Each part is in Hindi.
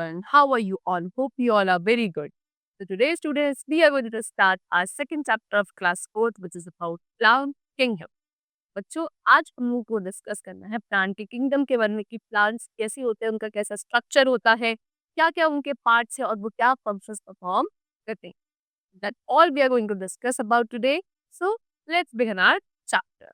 everyone. How are you all? Hope you all are very good. So today, students, we are going to start our second chapter of class 4th, which is about plant kingdom. बच्चों आज हम लोग को डिस्कस करना है प्लांट के किंगडम के बारे में कि प्लांट्स कैसे होते हैं, उनका कैसा स्ट्रक्चर होता है, क्या क्या उनके पार्ट्स है और वो क्या फंक्शंस परफॉर्म करते हैं. That all we are going to discuss about today. So let's begin our chapter.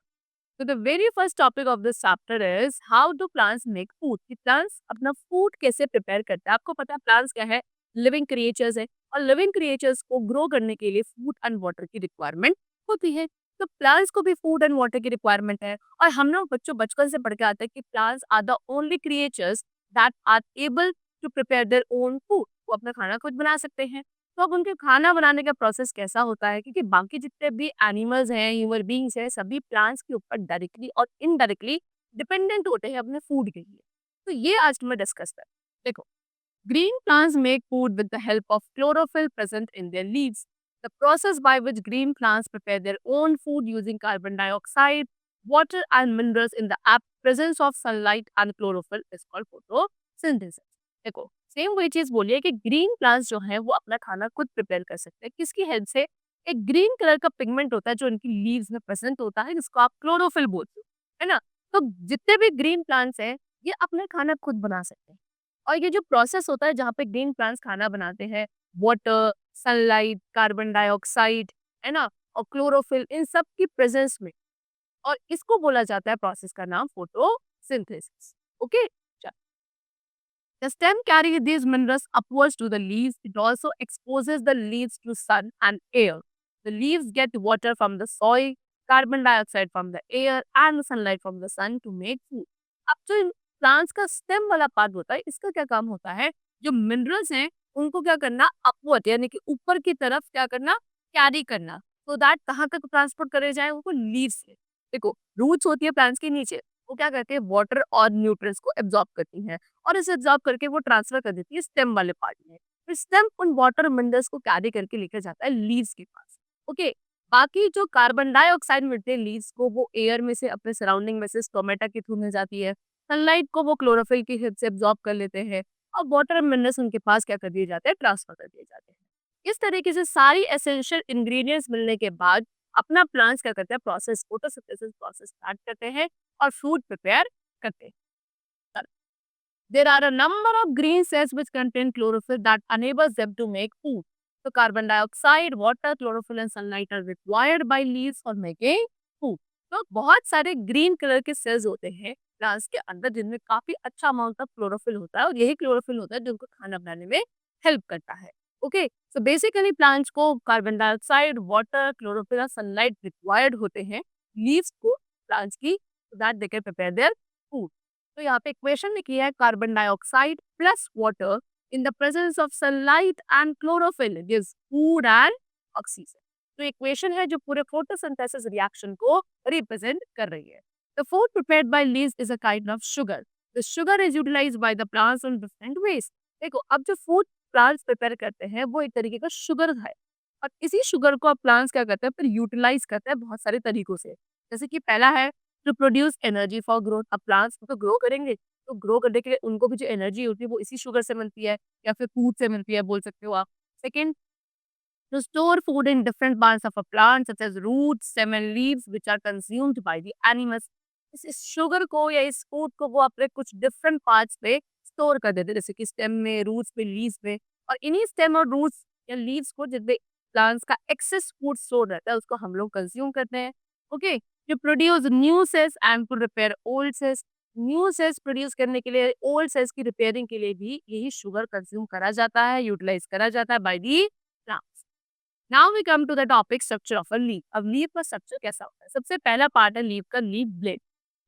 So the very first topic of this chapter is how do plants make food. कि plants अपना food कैसे prepare करते हैं. आपको पता है plants क्या है, living creatures है और living creatures को grow करने के लिए food and water की requirement होती है. तो plants को भी food and water की requirement है और हम लोग बच्चों बचपन से पढ़ के आते हैं कि plants are the only creatures that are able to prepare their own food. वो अपना खाना खुद बना सकते हैं. तो अब उनके खाना बनाने का प्रोसेस कैसा होता है, क्योंकि बाकी जितने भी एनिमल्स हैं, ह्यूमन बींग्स हैं, सभी प्लांट्स के ऊपर डायरेक्टली और इनडायरेक्टली डिपेंडेंट होते हैं अपने फूड के लिए. तो ये आज मैं डिस्कस कर. देखो, green plants make food with the help of chlorophyll present in their leaves. The process by which green plants prepare their own food using carbon dioxide, water and minerals in the presence of sunlight and chlorophyll is called photosynthesis. देखो, सेम वही चीज बोली है कि ग्रीन प्लांट्स जो हैं वो अपना खाना खुद प्रिपेयर कर सकते हैं. किसकी हेल्प से? एक ग्रीन कलर का पिगमेंट होता है जो उनकी लीव्स में प्रेजेंट होता है, जिसको आप क्लोरोफिल बोलते हो, है ना. तो जितने भी ग्रीन प्लांट्स हैं ये अपना खाना खुद बना सकते हैं. और ये जो प्रोसेस होता है जहाँ पे ग्रीन प्लांट्स खाना बनाते हैं, वाटर, सनलाइट, कार्बन डाइऑक्साइड, है ना, और क्लोरोफिल, इन सब की प्रेजेंस में, और इसको बोला जाता है प्रोसेस का नाम photosynthesis. Okay. The stem carries these minerals upwards to the leaves. It also exposes the leaves to sun and air. The leaves get water from the soil, carbon dioxide from the air, and sunlight from the sun to make food. अब जो प्लांट्स का स्टेम वाला पार्ट होता है, इसका क्या काम होता है? जो मिनरल्स हैं उनको क्या करना, अपवर्ड यानी कि ऊपर की तरफ क्या करना, कैरी करना, सो दैट कहाँ तक ट्रांसपोर्ट करे जाए, उनको लीव्स से. देखो, रूट्स होती है प्लांट्स के नीचे, वो क्या करते हैं, वाटर और न्यूट्रिएंट्स को एब्जॉर्ब करती हैं और इसे एब्जॉर्ब करके वो ट्रांसफर कर देती है स्टेम वाले पार्ट में. फिर स्टेम उन वाटर मिनरल्स को कैरी करके लेकर जाता है लीव्स के पास. ओके. बाकी जो कार्बन डाइऑक्साइड मिलते हैं लीव्स को, वो एयर में से अपने सराउंडिंग में से स्टोमेटा के थ्रू मिल जाती है. सनलाइट को वो क्लोरोफिल की हेल्प से एब्जॉर्ब कर लेते हैं और वाटर मिनरल्स उनके पास क्या कर दिए जाते हैं, ट्रांसफर कर दिए जाते हैं. इस तरीके से सारी एसेंशियल इंग्रेडिएंट्स मिलने के बाद अपना प्लांट्स क्या करते हैं, प्रोसेस फोटोसिंथेसिस प्रोसेस स्टार्ट करते हैं और फूड प्रिपेयर करते हैं. There are a number of green cells which contain chlorophyll that enables them to make food. So carbon dioxide, water, chlorophyll and sunlight are required by leaves for making food. तो बहुत सारे ग्रीन कलर के सेल्स होते हैं प्लांट्स के अंदर जिनमें काफी अच्छा अमाउंट ऑफ क्लोरोफिल होता है और यही क्लोरोफिल होता है जो उनको खाना बनाने में हेल्प करता है. ओके. सो बेसिकली प्लांट्स को कार्बन डाइऑक्साइड, वाटर, क्लोरोफिल और सनलाइट रिक्वायर्ड होते हैं लीव्स को, प्लांट्स की, so that they can prepare their food. तो यहाँ पे इक्वेशन लिखी है, carbon dioxide plus water in the presence of sunlight and chlorophyll gives food and oxygen. तो इक्वेशन है जो पूरे फोटोसिंथेसिस रिएक्शन को रिप्रेजेंट कर रही है. The food prepared by leaves is a kind of sugar. The sugar is utilised by the plants in different ways. देखो, अब जो फूड प्लांट्स प्रिपेयर करते हैं वो एक तरीके का शुगर है और इसी शुगर को अब प्लांट्स क्या करते हैं, फिर यूटिलाइज करते हैं बहुत सारे तरीकों से. जैसे कि पहला है to produce energy for growth. अब प्लांट्स तो ग्रो करेंगे, तो ग्रो करने के लिए उनको भी जो एनर्जी होती है वो इसी शुगर से मिलती है या फिर फूड से मिलती है, बोल सकते हो आप. Second, to store food in different parts of a plant such as roots, stem and leaves which are consumed by the animals. इस शुगर को या इस फूड को वो अपने कुछ डिफरेंट पार्ट्स पे स्टोर कर देते हैं, जैसे कि स्टेम में, रूट्स पे, लीव्स पे. और इन्हीं स्टेम और रूट्स या लीव्स को जिसमें प्लांट्स का एक्सेस फूड स्टोर रहता है उसको हम लोग कंज्यूम करते हैं. ओके. जो produce new cells and to repair old cells. New cells produce करने के लिए, ओल्ड सेल्स की रिपेयरिंग के लिए भी यही शुगर कंज्यूम करा जाता है, यूटिलाइज करा जाता है by the plants. Now we come to the topic structure of a leaf. अब लीफ का स्ट्रक्चर कैसा होता है? सबसे पहला पार्ट है लीफ का leaf blade.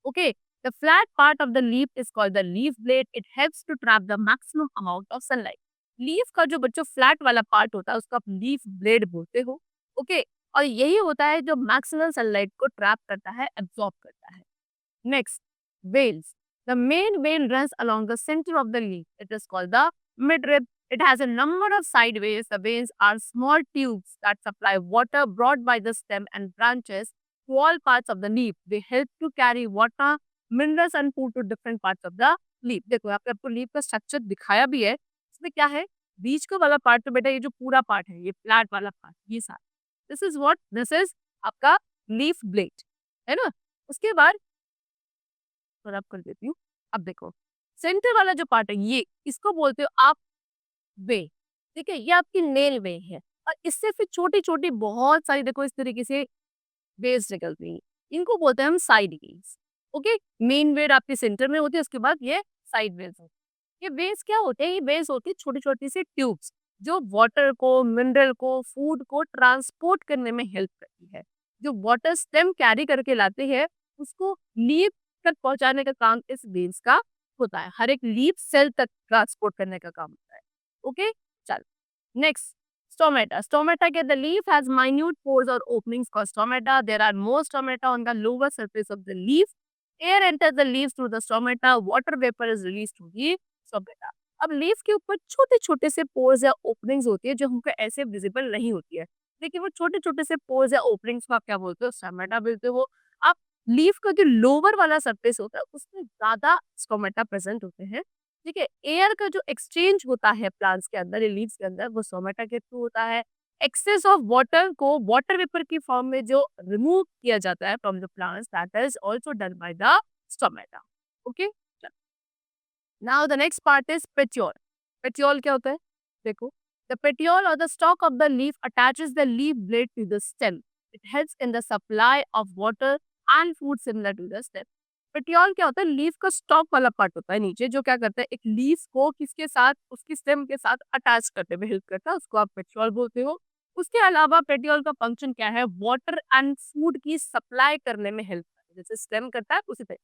Okay. The flat part of the leaf is called the leaf blade. It helps to trap the maximum amount of sunlight. Leaf का जो बच्चों फ्लैट वाला पार्ट होता है उसको आप लीफ ब्लेड बोलते हो. ओके. और यही होता है जो मैक्सिमम सनलाइट को ट्रैप करता है, एब्जॉर्ब करता है. Next, veins. The main vein runs along the center of the leaf. It is called the midrib. It has a number of side veins. The veins are small tubes that supply water brought by the stem and branches to all parts of the leaf. They help to carry water, minerals and food to different parts of the leaf. देखो यहाँ पे आपको लीफ का स्ट्रक्चर दिखाया भी है. इसमें क्या है, बीच का वाला पार्ट तो बेटा ये जो पूरा पार्ट है, ये फ्लैट वाला पार्ट, ये सारा, दिस इज आपका लीफ ब्लेड, है ना। उसके बाद रब कर देती हूँ। अब देखो, सेंटर वाला जो पार्ट है ये, इसको बोलते हो आप वे, ठीक है, ये आपकी नेल वे है। और इससे फिर छोटी-छोटी बहुत सारी देखो इस तरीके से वेव्स निकलती हैं। इनको बोलते हैं हम side waves. Okay, main wave आपके सेंटर में होती है, उसके बाद ये साइड वेव्स होती है। ये वेव्स क्या होते हैं? ये वेव्स होती है छोटी-छोटी सी ट्यूब्स, जो वाटर को, मिनरल को, फूड को ट्रांसपोर्ट करने में हेल्प करती है। जो वाटर स्टेम कैरी करके लाते हैं, उसको लीफ तक पहुंचाने का काम इस वेव्स का होता है। हर एक लीफ सेल तक ट्रांसपोर्ट करने का काम होता है। ओके, चल नेक्स्ट, stomata. Stomata के the leaf has minute pores or openings called stomata. There are more stomata on the lower surface of the leaf. Air enters the leaf through the stomata. Water vapor is released through the stomata. अब लीफ के ऊपर छोटे छोटे से पोर्स या ओपनिंग्स होती है जो हमको ऐसे विजिबल नहीं होती है, लेकिन वो छोटे छोटे से पोर्स या ओपनिंग्स को आप क्या बोलते हो? स्टोमेटा बोलते हो। आप लीफ का जो लोअर वाला सरफेस होता है उसमें ज्यादा स्टोमेटा प्रेजेंट होते हैं। ठीक है, एयर का जो एक्सचेंज होता है प्लांट्स के अंदर या लीव्स के अंदर, वो स्टोमेटा के थ्रू होता है। एक्सेस ऑफ वाटर को वाटर वेपर की फॉर्म में जो रिमूव किया जाता है from the plants, that is also done by the stomata. Okay, now the next part is petiole. Petiole क्या होता है? देखो, द पेट्योल और the stalk of the leaf attaches the leaf blade to the stem. It helps in the supply of water and food similar to the stem. Petiole क्या होता है? लीफ का स्टॉक वाला पार्ट होता है नीचे, जो क्या करता है, एक लीफ को किसके साथ, उसकी स्टेम के साथ अटैच करने में हेल्प करता है, उसको आप पेटियोल बोलते हो। उसके अलावा पेटियोल का फंक्शन क्या है? वाटर एंड फूड की सप्लाई करने में हेल्प करता है, जैसे स्टेम करता है उसी तरीके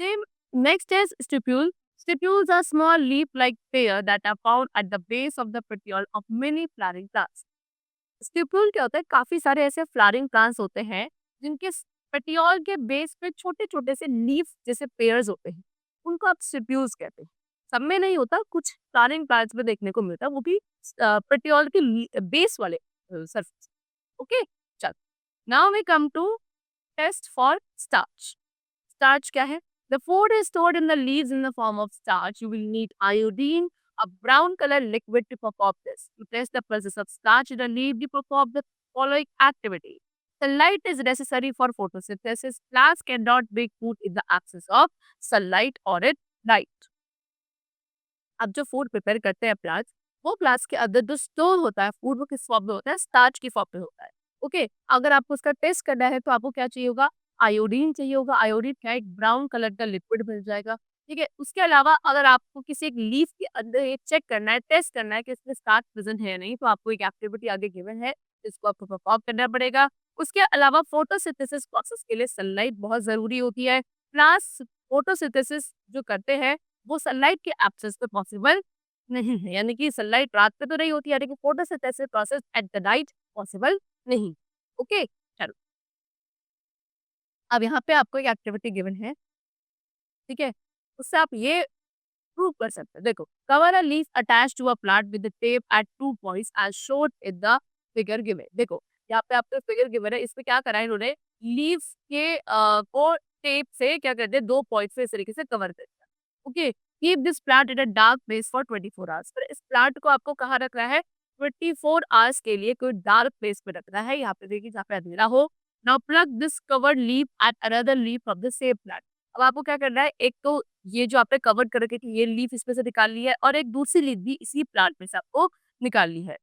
से। Same. Next is stipule. Stipules are small leaf-like pear that are found at the base of the petiole of many flowering plants. Stipule क्या होता है? काफी सारे ऐसे फ्लावरिंग प्लांट्स होते हैं जिनके पेटियोल के बेस पे छोटे छोटे से लीफ जैसे पेयर्स होते हैं, उनको आप स्टिप्यूल्स कहते हैं। सब में नहीं होता, कुछ फ्लावरिंग प्लांट्स में देखने को मिलता है, वो भी पेटियोल के बेस वाले सरफेस। ओके, चल, now we come to test for starch. Starch क्या है? The food is stored in the leaves in the form of starch. You will need iodine, a brown color liquid to perform this. To test the presence of starch in a leaf, you perform the following activity. Sunlight is necessary for photosynthesis. Plants cannot make food in the absence of sunlight or at light. अब जो फूड प्रिपेयर करते हैं प्लांट्स, वो प्लांट्स के अंदर जो स्टोर होता है फूड, वो किस फॉर्म में होता है? स्टार्च की फॉर्म में होता है। ओके, अगर आपको उसका टेस्ट करना है तो आपको क्या चाहिए होगा? आयोडीन चाहिए होगा। आयोडीन क्या है? एक ब्राउन कलर का लिक्विड मिल जाएगा। ठीक है, उसके अलावा अगर आपको किसी एक लीफ के अंदर ये चेक करना है, टेस्ट करना है कि इसमें स्टार्च प्रेजेंट है या नहीं, तो आपको एक एक्टिविटी आगे गिवन है, जिसको आपको परफॉर्म करना पड़ेगा। उसके अलावा फोटोसिंथेसिस प्रोसेस के लिए सनलाइट बहुत जरूरी होती है। प्लांट्स फोटोसिंथेसिस जो करते हैं वो सनलाइट के एब्सेंस में पॉसिबल नहीं है, यानी कि सनलाइट रात में तो नहीं होती है, यानी कि photosynthesis process at the night possible नहीं। ओके, चलो, अब यहाँ पे आपको एक एक्टिविटी गिवन है, ठीक है, उससे आप ये प्रूव कर सकते हैं। देखो, cover a leaf attach to a plant with tape at 2 points as showed in the figure given. देखो, यहाँ पे आपको फिगर गिवन है, इसमें क्या करा है इन्होंने? लीफ के को टेप से क्या करते हैं, 2 पॉइंट से इस तरीके से कवर कर दिया। Okay, keep this plant in a dark place for 24 hours. फिर इस प्लांट को आपको कहाँ रखना है? 24 आवर्स के लिए कोई डार्क प्लेस पे रखना है। यहाँ पे देखिए, जहाँ पे अंधेरा हो। Now plug this covered leaf at another leaf of the same plant. अब आपको क्या करना है? एक तो ये जो आपने कवर कर रखी थी ये लीफ इसमें से निकाल ली है, और एक दूसरी लीफ भी इसी प्लांट में से आपको निकालनी है।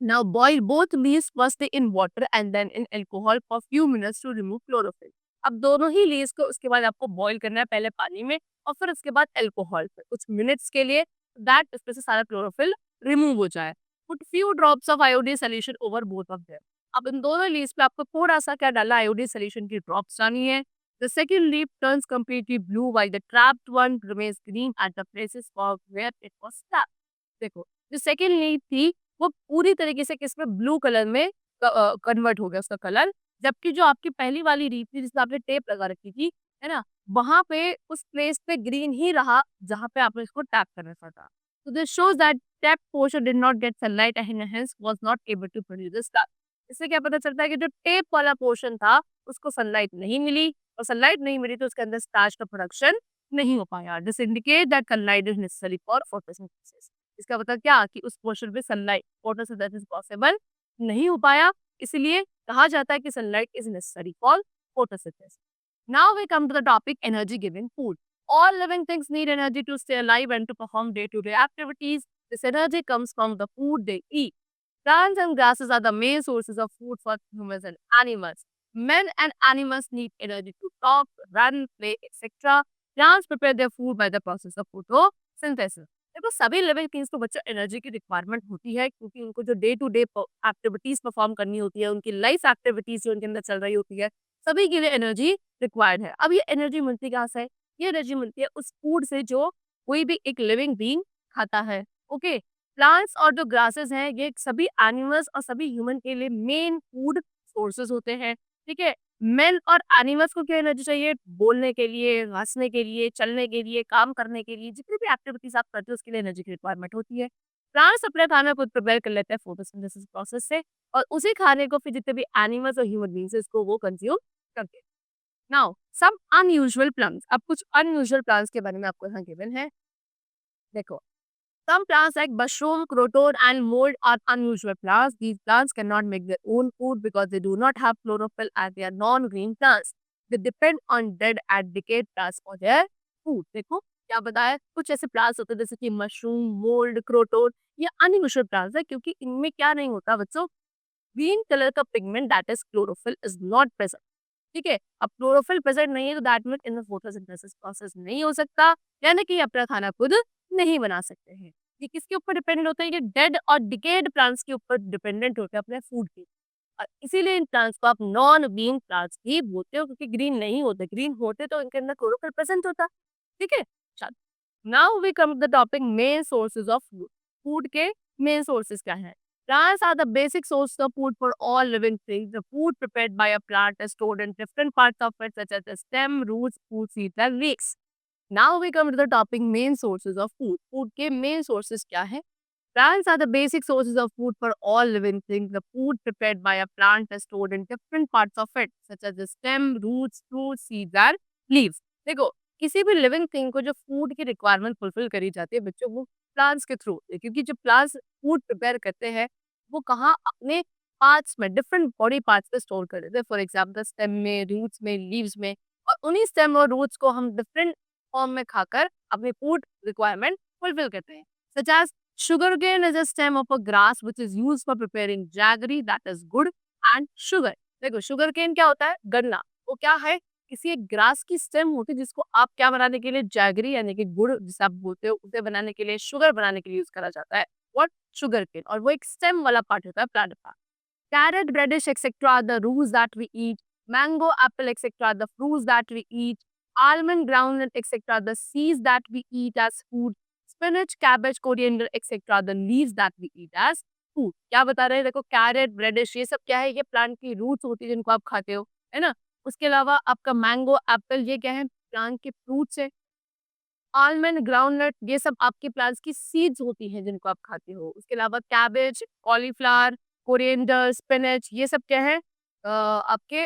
Now boil both leaves first in water and then in alcohol for few minutes to remove chlorophyll. अब दोनों ही लीव्स को उसके बाद आपको बॉईल करना है, पहले पानी में और फिर उसके बाद अल्कोहल पे कुछ मिनट्स के लिए, दैट इसमें से सारा क्लोरोफिल रिमूव हो जाए। Put few drops of iodine solution over both of them. अब इन दोनों लीव्स पे आपको थोड़ा सा क्या डालना? आयोडीन सोल्यूशन की ड्रॉप्स डालनी है। The second leaf turns completely blue while the trapped one remains green at the places for where it was trapped. देखो, जो सेकंड लीफ थी वो पूरी तरीके से किसमें? ब्लू कलर में कन्वर्ट हो गया उसका कलर, जबकि जो आपकी पहली वाली रीत थी जिसमें आपने टेप लगा रखी थी, है ना, वहां पे उस प्लेस पे ग्रीन ही रहा जहां पे आपने इसको टैप करना था। तो this shows that tape portion did not get sunlight and hence was not able to produce the star. इससे क्या पता चलता है कि जो टेप वाला पोर्शन था उसको सनलाइट नहीं मिली, और सनलाइट नहीं मिली तो उसके अंदर स्टार्च का प्रोडक्शन नहीं हो पाया। This indicate that sunlight is necessary for photosynthesis. इसका मतलब क्या कि उस पोर्शन पे सनलाइट फोटोसिंथेसिस पॉसिबल नहीं हो पाया, इसलिए कहा जाता है कि sunlight is necessary for photosynthesis. Now we come to the topic energy giving food. All living things need energy to stay alive and to perform day-to-day activities. This energy comes from the food they eat. Plants and grasses are the main sources of food for humans and animals. Men and animals need energy to talk, run, play, etc. Plants prepare their food by the process of photosynthesis. देखो सभी लिविंग थिंग्स को बच्चों एनर्जी की रिक्वायरमेंट होती है, क्योंकि उनको जो day to day activities perform करनी होती है, उनकी लाइफ एक्टिविटीज जो उनके अंदर चल रही होती है, सभी के लिए एनर्जी रिक्वायर्ड है। अब ये एनर्जी मिलती कहाँ से है? ये एनर्जी मिलती है उस फूड से जो कोई भी एक लिविंग बीइंग खाता है। ओके, प्लांट्स और जो ग्रासेस हैं ये सभी एनिमल्स और सभी ह्यूमन के लिए मेन फूड सोर्सेज होते हैं। ठीक है, मेन और एनिमल्स को क्या एनर्जी चाहिए? बोलने के लिए, हंसने के लिए, चलने के लिए, काम करने के लिए, जितनी भी एक्टिविटीज आप करते हो उसके लिए एनर्जी की रिक्वायरमेंट होती है। प्लांट्स अपने खाना खुद प्रिपेयर कर लेते हैं फोटोसिंथेसिस प्रोसेस से, और उसी खाने को फिर जितने भी एनिमल्स और ह्यूमन बींग्स इसको वो कंज्यूम करते हैं। नाउ सम अनयूजुअल प्लांट्स, अब कुछ अनयूजुअल प्लांट्स के बारे में आपको यहाँ गिवन है। देखो, some plants like mushroom, croton, and mold are unusual plants. These plants cannot make their own food because they do not have chlorophyll as they are non-green plants. They depend on dead and decayed plants for their food. देखो क्या बताया, कुछ ऐसे प्लांट्स होते हैं जैसे कि मशरूम, मोल्ड, क्रोटोन, ये अनयूजुअल प्लांट्स है क्योंकि इनमें क्या नहीं होता बच्चों? ग्रीन कलर का pigment that is chlorophyll is not present. ठीक है, अब क्लोरोफिल प्रेजेंट नहीं है तो that mean in photosynthesis process नहीं हो सकता, यानी कि ये अपना खाना खुद नहीं बना सकते हैं। ये किसके ऊपर डिपेंडेंट होते हैं? ये डेड और डिकेड प्लांट्स के ऊपर डिपेंडेंट होते हैं अपने फूड के, और इसीलिए इन प्लांट्स को आप नॉन बीइंग प्लांट्स भी बोलते हो, क्योंकि ग्रीन नहीं होते। ग्रीन होते तो इनके अंदर क्लोरोफिल प्रेजेंट होता। ठीक है, चलो now we come to the topic main sources of food. Food के मेन सोर्सेज क्या है? Plants are the basic source of food for all living things. The food prepared by a plant is stored in different parts of it, such as the stem, roots, fruit, seeds, and leaves. Now we come to the topic main sources of food. Food के main sources क्या है? Plants are the basic sources of food for all living things. The food prepared by a plant is stored in different parts of it, such as the stem, roots, fruit, seeds, and leaves. देखो, किसी भी लिविंग थिंग को जो फूड की रिक्वायरमेंट फुलफिल करी जाती है बच्चों, वो प्लांट्स के थ्रू होती है, क्योंकि जो प्लांट्स फूड प्रिपेयर करते हैं वो कहाँ? अपने पार्ट्स में, डिफरेंट बॉडी पार्ट्स पे स्टोर कर देते हैं। फॉर एग्जाम्पल स्टेम में, रूट्स में, लीव्स में, और उन्हीं स्टेम और रूट्स को हम डिफरेंट फॉर्म में खाकर अपनी फूड रिक्वायरमेंट फुलफिल करते हैं। Such as sugarcane is a stem of a grass which is used for preparing jaggery, that is good and sugar. देखो sugarcane क्या होता है? गन्ना। वो क्या है? किसी एक ग्रास की स्टेम होती है जिसको आप क्या बनाने के लिए? जैगरी यानी कि गुड़ जिसे आप बोलते हो, उसे बनाने के लिए, शुगर बनाने के लिए यूज करा जाता है। व्हाट? Sugar cane. और वो एक स्टेम वाला पार्ट होता है प्लांट का। Carrot, radish, etc. are the roots that we eat. Mango, apple, etc. are the fruits that we eat. Almond, groundnut, etc. are the seeds that we eat as food. Spinach, cabbage, coriander, etc. are the leaves that we eat as food. क्या बता रहे हैं? देखो कैरेट, रेडिश, ये सब क्या है? ये प्लांट की रूट्स होती है जिनको आप खाते हो, है ना? उसके अलावा आपका मैंगो, एप्पल, ये क्या है? प्लांट के फ्रूट्स है। आलमंड, ग्राउंडनट, ये सब आपके प्लांट्स की सीड्स होती हैं जिनको आप खाते हो। उसके अलावा कैबेज, कॉलीफ्लावर, कोरिएंडर, स्पिनच, ये सब क्या है? आपके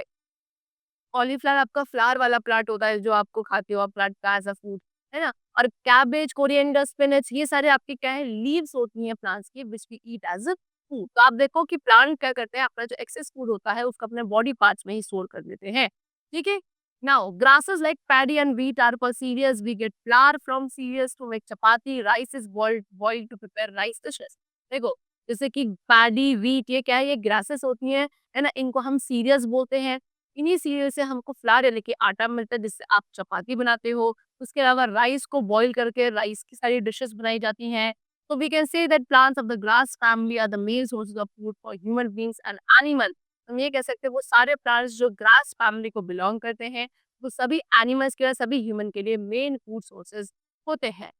कॉलीफ्लावर आपका फ्लावर वाला प्लांट होता है जो आपको खाते हो आप प्लांट का एज़ अ फूड, है ना? और कैबेज, कोरिएंडर, स्पिनच, ये सारे आपके क्या है? लीव्स होती हैं प्लांट्स की which we eat as a food. तो आप देखो कि प्लांट क्या करते हैं, अपना जो एक्सेस फूड होता है उसको अपने बॉडी पार्ट्स में ही स्टोर कर देते हैं। ठीक है? Now, grasses like paddy and wheat are called cereals. We get flour from cereals to make chapati. Rice is boiled to prepare rice dishes. देखो, जैसे कि पैडी, व्हीट, ये क्या है? ये ग्रासेस होती हैं, है ना? इनको हम सीरियल्स बोलते हैं। इन्हीं सीरियल से हमको फ्लावर यानी कि आटा मिलता है जिससे आप चपाती बनाते हो। उसके अलावा राइस को बॉईल करके राइस की सारी डिशेस बनाई जाती हैं। तो we can say that plants of the grass family are the main sources of food for human beings and animal. हम ये कह सकते हैं वो सारे प्लांट्स जो ग्रास फैमिली को बिलोंग करते हैं, वो सभी एनिमल्स के लिए, सभी ह्यूमन के लिए मेन फूड सोर्सेज होते हैं।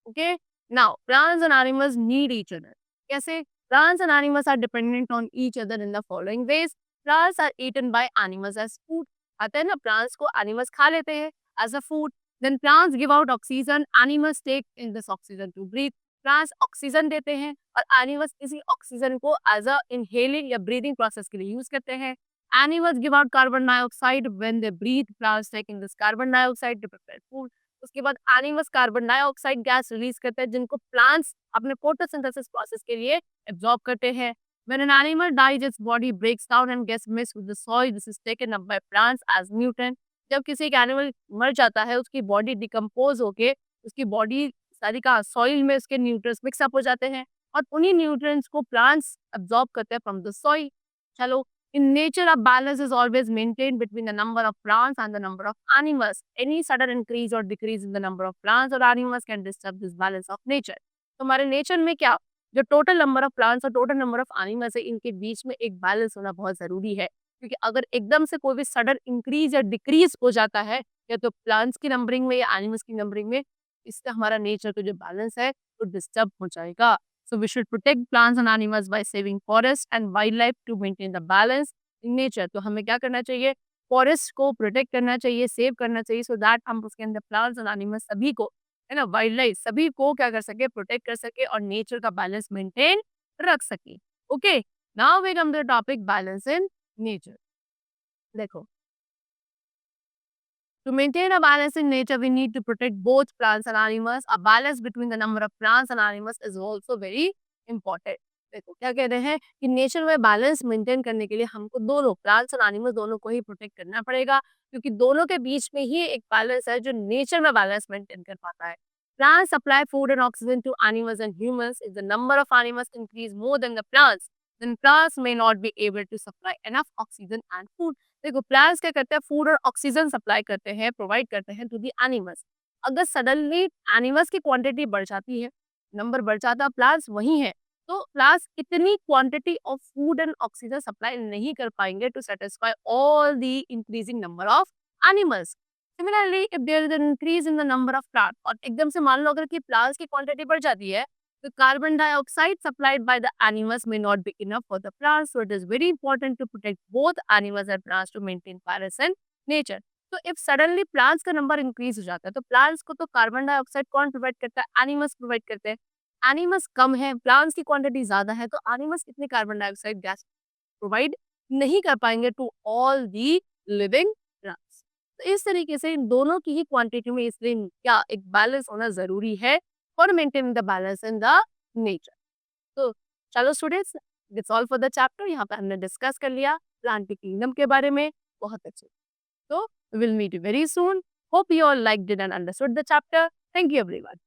Okay, now plants and animals need each other. कैसे? Plants and animals are dependent on each other in the following ways. Plants are eaten by animals as food. आता है ना, प्लांट्स को एनिमल्स खा लेते हैं as a food. Then plants give out oxygen, animals take in this oxygen to breathe. Plants oxygen देते हैं और एनिमल्स इसी ऑक्सीजन को एज अ इनहेलिंग या ब्रीदिंग प्रोसेस के लिए यूज करते हैं। Animals give out carbon dioxide when they breathe. Plants taking this carbon dioxide to prepare food. उसके बाद animals carbon dioxide gas release करते हैं जिनको प्लांट्स अपने फोटोसिंथेसिस प्रोसेस के लिए एब्जॉर्ब करते हैं। When an animal dies, its body breaks down and gets mixed with the soil. This is taken up by plants as nutrient. जब किसी एक एनिमल मर जाता है, उसकी बॉडी डिकम्पोज होके उसकी बॉडी सारी का सॉइल में उसके न्यूट्रिएंट्स मिक्स अप हो जाते हैं और उन्हीं न्यूट्रिएंट्स को प्लांट्स अब्सॉर्ब करते हैं फ्रॉम द सॉइल। चलो, in nature a balance is always maintained between the number of plants and the number of animals. Any sudden increase or decrease in the number of plants or animals can disturb this balance of nature. तो हमारे नेचर में क्या, जो टोटल नंबर ऑफ प्लांट्स और टोटल नंबर ऑफ एनिमल्स है, इनके बीच में एक बैलेंस होना बहुत जरूरी है। क्योंकि अगर एकदम से कोई भी सडन इंक्रीज या डिक्रीज हो जाता है, या तो प्लांट्स की नंबरिंग में या एनिमल्स की नंबरिंग में, इससे हमारा नेचर का जो बैलेंस है वो डिस्टर्ब हो जाएगा। So we should protect plants and animals by saving forests and wildlife to maintain the balance in nature. तो हमें क्या करना चाहिए, फॉरेस्ट को प्रोटेक्ट करना चाहिए, सेव करना चाहिए, सो दैट हम उसके अंदर प्लांट्स और एनिमल्स सभी को, है ना, वाइल्ड लाइफ सभी को क्या कर सके, प्रोटेक्ट कर सके और नेचर का बैलेंस मेंटेन रख सके। Okay, now we come to the topic balance in nature. देखो, to maintain a balance in nature, we need to protect both plants and animals. A balance between the number of plants and animals is also very important. देखो क्या कह रहे हैं कि नेचर में बैलेंस मेंटेन करने के लिए हमको दोनों प्लांट्स और एनिमल्स दोनों को ही प्रोटेक्ट करना पड़ेगा, क्योंकि दोनों के बीच में ही एक बैलेंस है जो नेचर में बैलेंस मेंटेन कर पाता है। Plants supply food and oxygen to animals and humans. If the number of animals increase more than the plants, then plants may not be able to supply enough oxygen and food. देखो, प्लांट्स क्या करते हैं, फूड और ऑक्सीजन सप्लाई करते हैं, प्रोवाइड करते हैं टू दी एनिमल्स। अगर सडनली एनिमल्स की क्वांटिटी बढ़ जाती है, नंबर बढ़ जाता है, प्लांट्स वही है, तो प्लांट्स इतनी quantity of food and oxygen supply नहीं कर पाएंगे to satisfy all the increasing number of animals. Similarly, if there is an increase in the number of plant, और एकदम से मान लो अगर कि प्लांट्स की क्वांटिटी बढ़ जाती है, the carbon dioxide supplied by the animals may not be enough for the plants, so it is very important to protect both animals and plants to maintain balance in nature. तो if suddenly plants का नंबर इंक्रीज हो जाता है, तो प्लांट्स को तो कार्बन डाइऑक्साइड कौन प्रोवाइड करता है, एनिमल्स प्रोवाइड करते हैं। एनिमल्स कम है, प्लांट्स की क्वांटिटी ज्यादा है, तो एनिमल्स इतने कार्बन डाइऑक्साइड गैस प्रोवाइड नहीं कर पाएंगे to all the living plants. तो इस तरीके से इन दोनों की ही क्वांटिटी में इसलिए क्या एक बैलेंस होना जरूरी है for maintaining the balance in the nature. तो चलो students, that's all for the chapter. यहाँ पे हमने डिस्कस कर लिया प्लांट के किंगडम के बारे में, बहुत अच्छे। तो will meet you very soon. Hope you all liked it and understood the chapter. Thank you everyone.